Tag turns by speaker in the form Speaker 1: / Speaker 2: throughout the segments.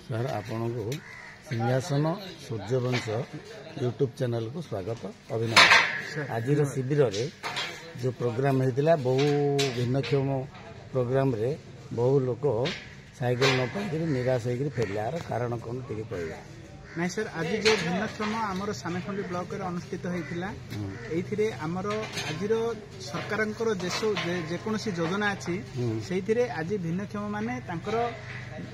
Speaker 1: Sir आपण को सिंहासन सूर्यवंश यूट्यूब चैनल को स्वागत अभिनंदन। आज शिविर रे जो प्रोग्राम होता बहु भिन्नक्षम प्रोग्राम रे बहु लोक साइकिल न पाई निराश होकर फेरले यार कारण कौन टे कहला
Speaker 2: नहीं सर आज जो भिन्नक्षम आमर सानखंडी ब्लॉक रे अनुष्ठित होता ये आमर आज सरकार जेकोसी योजना अच्छी से आज भिन्नक्षम माने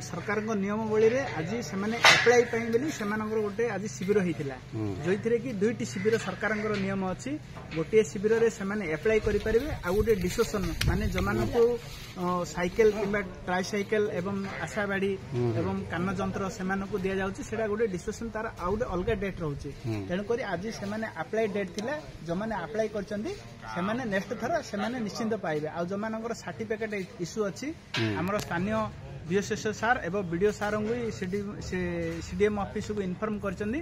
Speaker 2: सरकार नियमावली रे आज से एप्लाई से गोटे आज शिविर होता जो कि दुईटी शिविर सरकार नियम अच्छी गोटे शिविर रे से एप्लाई करें आ गोटे डिसोसन माने जो को साइकेल कि ट्राइसाइकेल एवं आशाबाड़ी एवं कान जंत्र से दि जाऊँगा गोटे डिसोसन तार आ गोटे अलग डेट रोचे तेणुक आज से अप्लाई डेट थिला जो मैंने अप्लाई कर नेक्स्ट थर से निश्चिंत पाइबे आ जो मान सर्टिफिकेट इश्यू अच्छी आमर स्थानीय बीएसएस सार एवं बीडीओ सार को सीडीएम ऑफिस को इनफॉर्म करछंदी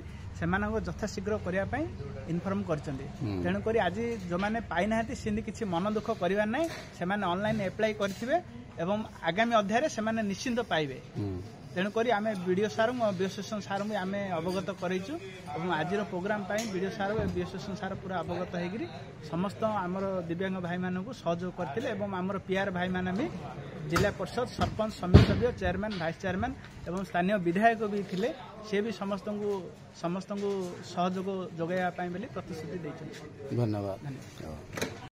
Speaker 2: यथाशीघ्र करने इनफॉर्म करछंदी तेणुक आज जो मैंने पाई ना सेमती किसी मन दुख करवार ना से ऑनलाइन एप्लाई करेंगे एवं आगामी अध्याय से निश्चिंत पाइबे तेणुक आम बीडीओ सार बीएसएस सार को आम अवगत करेचु और आज प्रोग्राम बीडीओ सार बीएसएस सार पूरा अवगत होकर समस्त आमर दिव्यांग भाई मानक सहयोग करते आमर पीआर भाई मैंने भी जिला परिषद सरपंच समिति सभ्य चेयरमैन भाइस चेयरमैन एवं स्थानीय विधायक भी थिले से भी समस्त को सहयोग जोगाइबा प्रतिश्रुति देते।
Speaker 1: धन्यवाद।